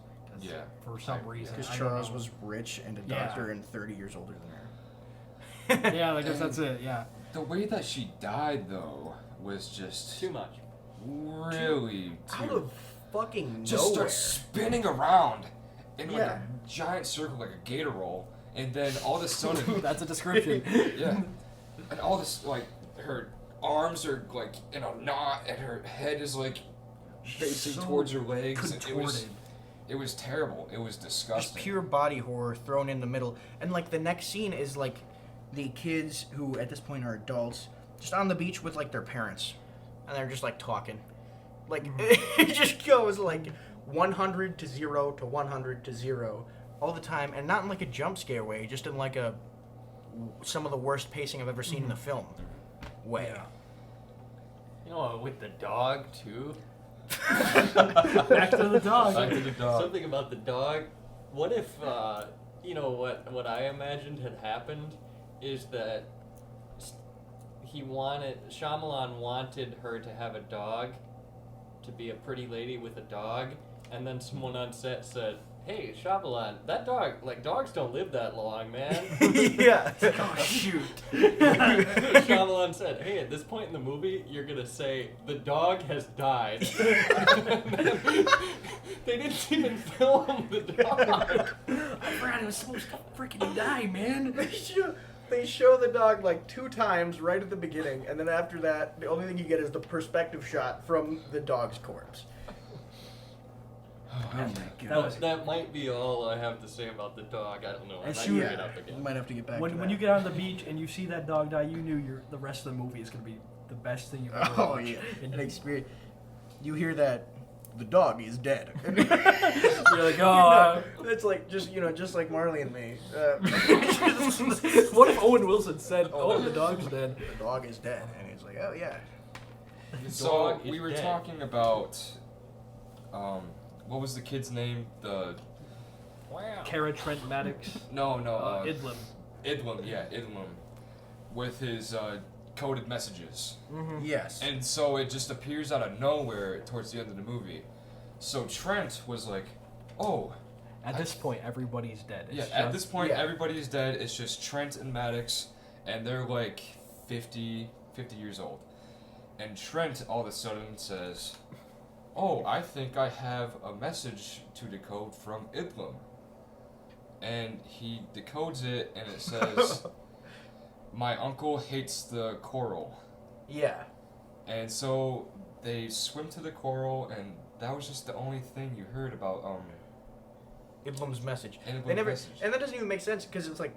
For some reason. Because I don't Charles know. was rich and a Yeah. doctor and 30 years older than her. Yeah, I guess that's it. Yeah. The way that she died, though, was just Too much. really Out of fucking just nowhere. starts spinning around in like Yeah. a giant circle, like a gator roll, and then all of a sudden, That's a description. yeah, and all this like her arms are like in a knot, and her head is like facing so towards her legs. And contorted. it was terrible. It was Just disgusting. pure body horror thrown in the middle. And like the next scene is like the kids who at this point are adults just on the beach with like their parents. And they're just like talking. Like it just goes like 100 to 0 to 100 to 0 all the time, and not in like a jump scare way, just in like some of the worst pacing I've ever seen in a film way. Yeah. You know, with the dog too. Back to the dog. Back to the dog. Something about the dog. What if what I imagined had happened is that Shyamalan wanted her to have a dog, to be a pretty lady with a dog, and then someone on set said, "Hey, Shyamalan, that dog, like dogs don't live that long, man." Yeah. Oh shoot. Shyamalan said, "Hey, at this point in the movie, you're gonna say the dog has died." They didn't even film the dog. I forgot it was supposed to freaking die, man. They show the dog like 2 times right at the beginning, and then after that, the only thing you get is the perspective shot from the dog's corpse. Oh my God. That might be all I have to say about the dog. I don't know. I As might soon- bring it up again. Might have to get back to When that. you get on the beach and you see that dog die, you knew the rest of the movie is gonna be the best thing you've ever Oh watched. yeah, And an experience. You hear that, the dog is dead. you're like, oh. It's like just like Marley and me. What if Owen Wilson said, "Oh, the dog's dead"? The dog is dead, and he's like, oh yeah. So dog we is were dead. talking about, what was the kid's name? Wow. Kara Trent Maddox, No, Idlim. Idlim, with his coded messages. Yes. And so it just appears out of nowhere towards the end of the movie. So Trent was like, oh. At this point, everybody's dead. It's At this point, yeah. everybody's dead. It's just Trent and Maddox, and they're like 50 years old. And Trent all of a sudden says, oh, I think I have a message to decode from Idlim. And he decodes it, and it says, my uncle hates the coral. Yeah. And so they swim to the coral, and that was just the only thing you heard about Idlim's message. Idlim's They never, message. and that doesn't even make sense because it's like,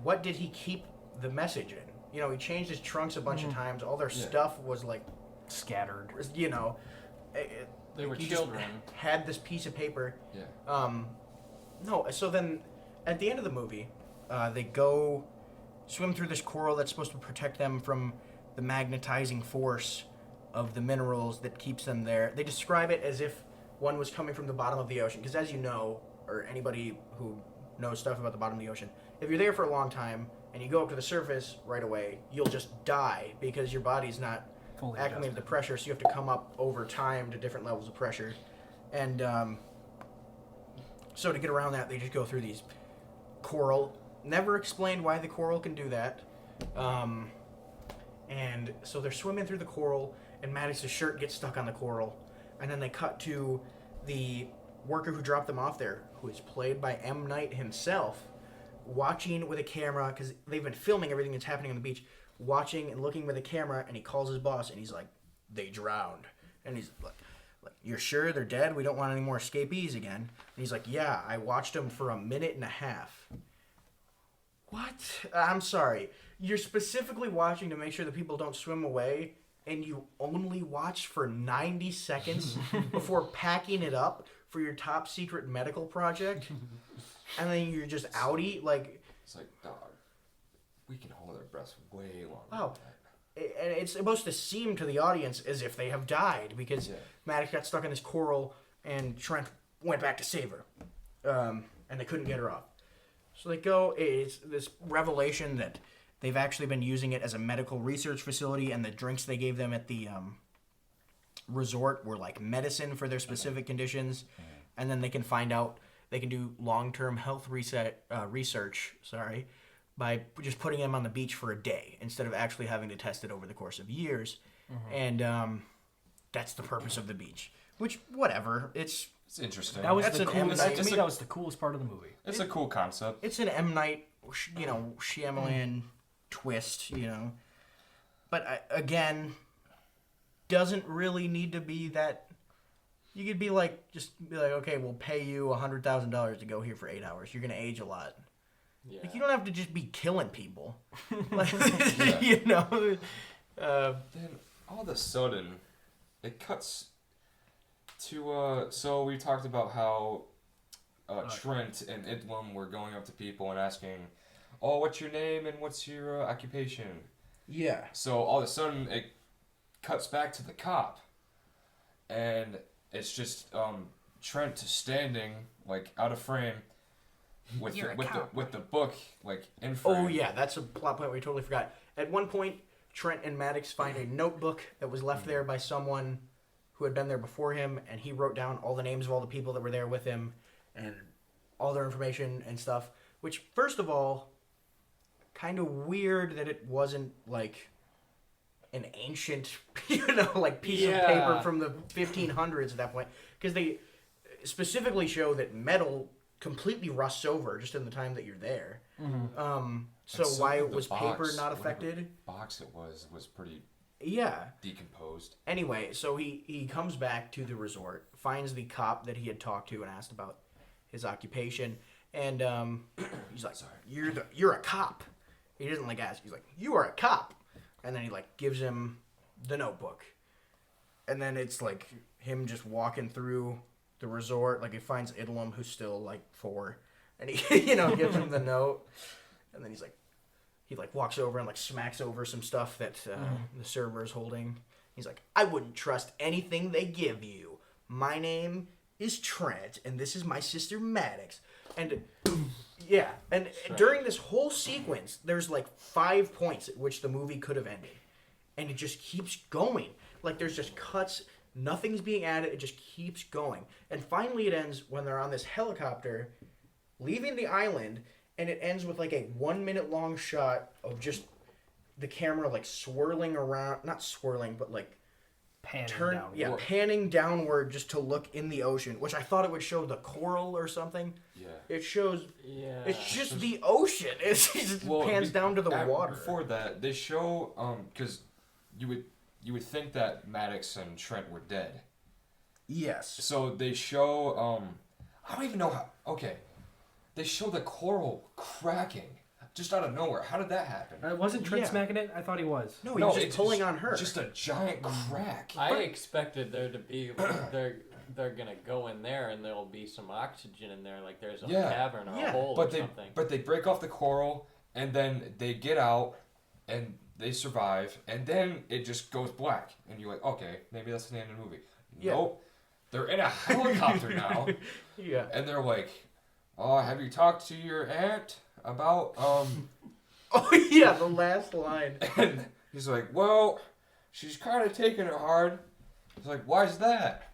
what did he keep the message in? He changed his trunks a bunch of times. All their Yeah. stuff was like, Scattered. They were he children. just had this piece of paper. Yeah. No, so then at the end of the movie, they go swim through this coral that's supposed to protect them from the magnetizing force of the minerals that keeps them there. They describe it as if one was coming from the bottom of the ocean, because as you know, or anybody who knows stuff about the bottom of the ocean, if you're there for a long time and you go up to the surface right away, you'll just die because your body's not Fully acclimated to adjusted. pressure, so you have to come up over time to different levels of pressure. And so to get around that, they just go through these coral. Never explained why the coral can do that. And so they're swimming through the coral, and Maddox's shirt gets stuck on the coral. And then they cut to the worker who dropped them off there, who is played by M. Night himself, watching with a camera, because they've been filming everything that's happening on the beach, watching and looking with a camera, and he calls his boss, and he's like, they drowned. And he's like, you're sure they're dead? We don't want any more escapees again. And he's like, yeah, I watched them for a minute and a half. What? I'm sorry. You're specifically watching to make sure that people don't swim away, and you only watched for 90 seconds before packing it up for your top secret medical project, and then you're just outie? Like, it's like, dog, we can hold our breaths way longer. Oh. And it's supposed to seem to the audience as if they have died, because Maddox got stuck in this coral and Trent went back to save her. And they couldn't get her off. So they go, it's this revelation that they've actually been using it as a medical research facility, and the drinks they gave them at the resort were like medicine for their specific conditions. And then they can find out, they can do long-term health research, by just putting them on the beach for a day instead of actually having to test it over the course of years. And that's the purpose of the beach. Which, whatever, it's interesting. That was That's the an coolest. M. To me, that was the coolest part of the movie. It's a cool concept. It's an M. Night, Shyamalan twist, But again, doesn't really need to be that. You could be like, okay, we'll pay you $100,000 to go here for 8 hours. You're gonna age a lot. Yeah. Like, you don't have to just be killing people. Like, Then all of a sudden, it cuts to so we talked about how Trent and Idlum were going up to people and asking, "Oh, what's your name and what's your occupation?" Yeah. So all of a sudden, it cuts back to the cop, and it's just Trent standing like out of frame with the book like in frame. Oh yeah, that's a plot point we totally forgot. At one point, Trent and Maddox find a notebook that was left there by someone who had been there before him, and he wrote down all the names of all the people that were there with him and all their information and stuff. Which, first of all, kind of weird that it wasn't like an ancient, piece of paper from the 1500s at that point, because they specifically show that metal completely rusts over just in the time that you're there. So why was paper not affected? Box it was pretty decomposed. Anyway, so he comes back to the resort, finds the cop that he had talked to and asked about his occupation, and he's like, "You're a cop." He doesn't ask. He's like, "You are a cop," and then he gives him the notebook, and then it's him just walking through the resort. He finds Idlum, who's still 4, and he gives him the note, and then he walks over and smacks over some stuff that the server is holding. He's like, "I wouldn't trust anything they give you. My name is Trent, and this is my sister Maddox." And during this whole sequence, there's 5 points at which the movie could have ended, and it just keeps going. There's just cuts. Nothing's being added. It just keeps going. And finally it ends when they're on this helicopter leaving the island, and it ends with a 1 minute long shot of just the camera swirling around, not swirling, but Panning down. panning downward just to look in the ocean, which I thought it would show the coral or something. Yeah. It shows Yeah. it's just the ocean. It just pans down to the water. Before that, they show because you would think that Maddox and Trent were dead. Yes. So they show I don't even know how. Okay, they show the coral cracking just out of nowhere. How did that happen? Wasn't Trent smacking it? I thought he was. No, he was just it's pulling on her. Just a giant crack. I expected there to be they're gonna go in there and there'll be some oxygen in there, there's a cavern or a hole or something. But they break off the coral and then they get out and they survive and then it just goes black and you're like, okay, maybe that's the end of the movie. Yeah. Nope. They're in a helicopter now. Yeah. And they're like, "Oh, have you talked to your aunt about Oh yeah, the last line. And he's like, "Well, she's kind of taking it hard." He's like, "Why's that?"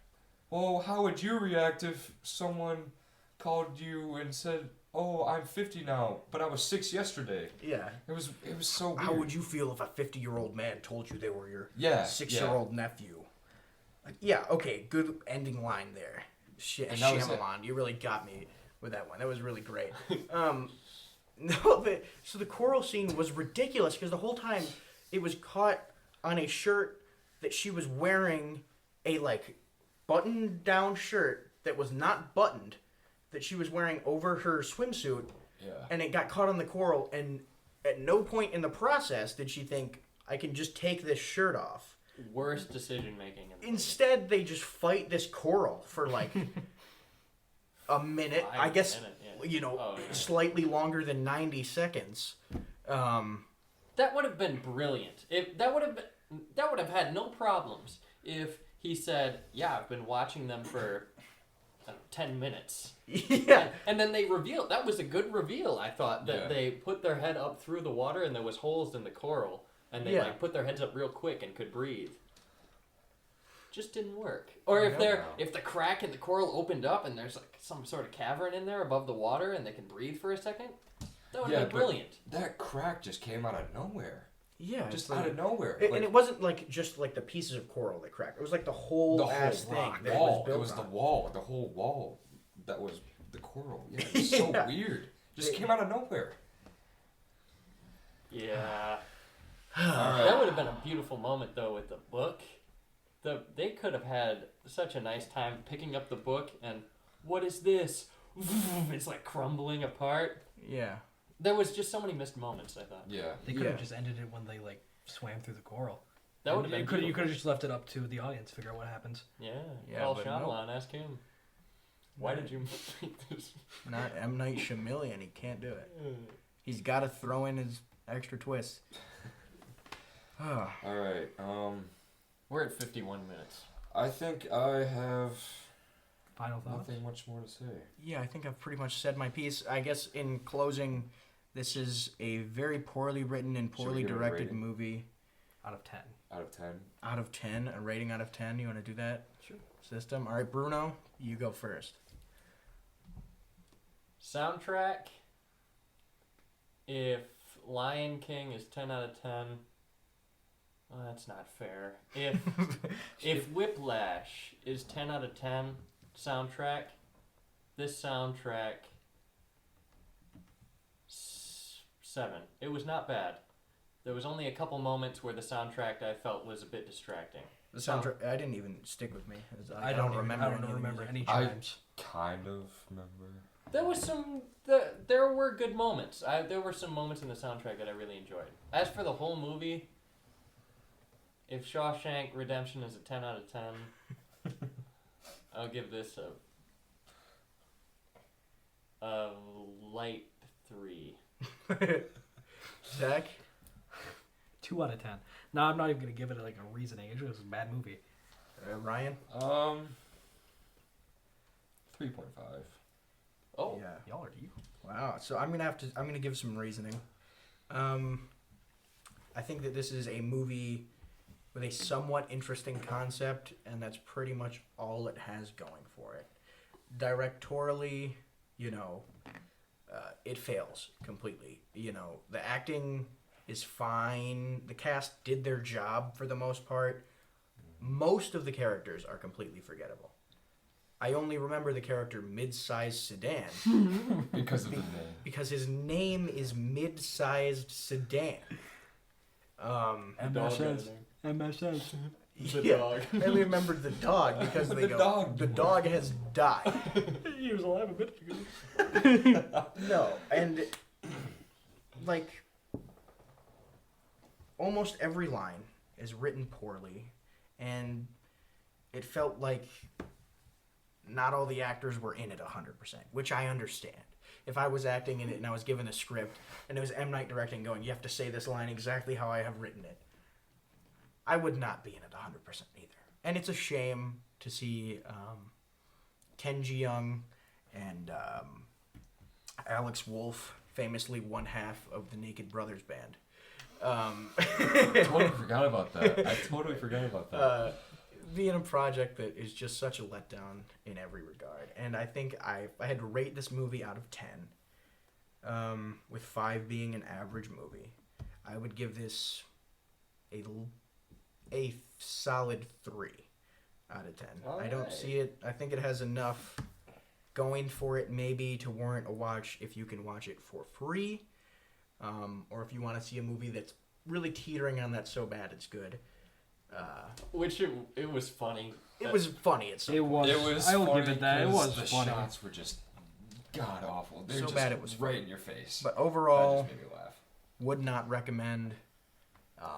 "Well, how would you react if someone called you and said, "Oh, I'm 50 now, but I was 6 yesterday." Yeah. It was so weird. How would you feel if a 50-year-old man told you they were your Yeah, 6-year-old nephew? Like, yeah, okay, good ending line there. And that was it. Shyamalan, you really got me with that one. That was really great. So the coral scene was ridiculous because the whole time it was caught on a shirt that she was wearing, a like button-down shirt that was not buttoned, that she was wearing over her swimsuit, Yeah. and it got caught on the coral, and at no point in the process did she think, I can just take this shirt off. Worst decision making. Instead, they just fight this coral for like a minute. I guess, slightly longer than 90 seconds. That would have been brilliant. That would have had no problems if he said, "Yeah, I've been watching them for 10 minutes." Yeah. And then they revealed. That was a good reveal. I thought that they put their head up through the water and there was holes in the coral, and they like put their heads up real quick and could breathe. Just didn't work. Or if the crack in the coral opened up and there's like some sort of cavern in there above the water and they can breathe for a second, that would have been brilliant. That crack just came out of nowhere. Yeah, Just out of nowhere. And it wasn't like just like the pieces of coral that cracked. It was like the whole ass thing that it was built It was on. the whole wall that was the coral. Yeah, it was so weird. Just came out of nowhere. Yeah. Alright. That would have been a beautiful moment though with the book. They could have had such a nice time picking up the book and what is this? It's like crumbling apart. Yeah. There was just so many missed moments, I thought. Yeah. They could have just ended it when they like swam through the coral. That would have been You beautiful. could have just left it up to the audience to figure out what happens. Yeah. Yeah, Well, Shyamalan, ask him. Why did you make this? Not M. Night Shyamalan. He can't do it. He's got to throw in his extra twist. All right. We're at 51 minutes. I think I have Final thoughts? nothing much more to say. Yeah, I think I've pretty much said my piece. I guess in closing, this is a very poorly written and poorly give it a directed rating? movie. Out of 10. Out of 10. Out of 10, a rating out of 10. You want to do that? Sure. System. All right, Bruno, you go first. Soundtrack. If Lion King is 10 out of 10, well, that's not fair. If Whiplash is 10 out of 10 soundtrack, this soundtrack 7. It was not bad. There was only a couple moments where the soundtrack I felt was a bit distracting. The soundtrack, I didn't even stick with me. I don't remember any chimes. Kind of remember. There was some. There were good moments. There were some moments in the soundtrack that I really enjoyed. As for the whole movie, if Shawshank Redemption is a 10 out of 10, I'll give this a light 3. Zach? 2 out of 10. No, I'm not even going to give it like a reasoning. It was a bad movie. Ryan? 3.5. Oh, Yeah. Y'all are you. Wow. So I'm gonna give some reasoning. I think that this is a movie with a somewhat interesting concept, and that's pretty much all it has going for it. Directorially, it fails completely. The acting is fine. The cast did their job for the most part. Most of the characters are completely forgettable. I only remember the character Mid-Sized Sedan Because of the name. because his name is Mid-Sized Sedan. MSS. MSS. The dog. I only remembered the dog because they the dog has died. He was alive a minute ago. No, and like almost every line is written poorly, and it felt like not all the actors were in it 100%, which I understand. If I was acting in it and I was given a script and it was M. Night directing going, you have to say this line exactly how I have written it, I would not be in it 100% either. And it's a shame to see Ken Jeong and Alex Wolff, famously one half of the Naked Brothers band. I totally forgot about that. Being a project that is just such a letdown in every regard. And I think if I had to rate this movie out of 10, with 5 being an average movie, I would give this a solid 3 out of 10. All I don't right. see it. I think it has enough going for it, maybe to warrant a watch if you can watch it for free, or if you want to see a movie that's really teetering on that so bad it's good. Which it was funny. It was funny at some It point. was. I will funny give it that. It 'cause was the funny. shots were just god awful. They're So just bad it was right funny. in your face. But That overall, just made me laugh. would not recommend.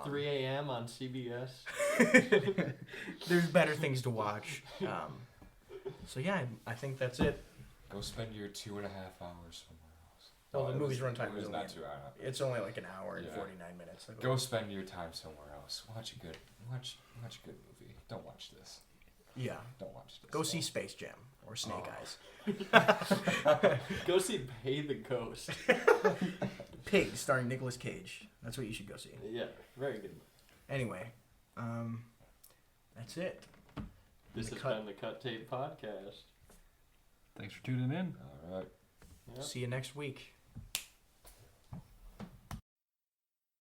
3 a.m. on CBS. There's better things to watch. So yeah, I think that's it. Go spend your 2.5 hours somewhere else. Well, the it movie's was- runtime it was is not only- 2 hours. It's only like an hour and Yeah. 49 minutes. I Go believe. spend your time somewhere else. Watch a good movie. Don't watch this. Yeah. Don't watch this. Go No. see Space Jam or Snake Oh. Eyes. Go see Pay the Ghost. Pig, starring Nicolas Cage. That's what you should go see. Yeah, very good. Anyway, that's it. This The has Cut. been the Cut Tape Podcast. Thanks for tuning in. All right. Yep. See you next week.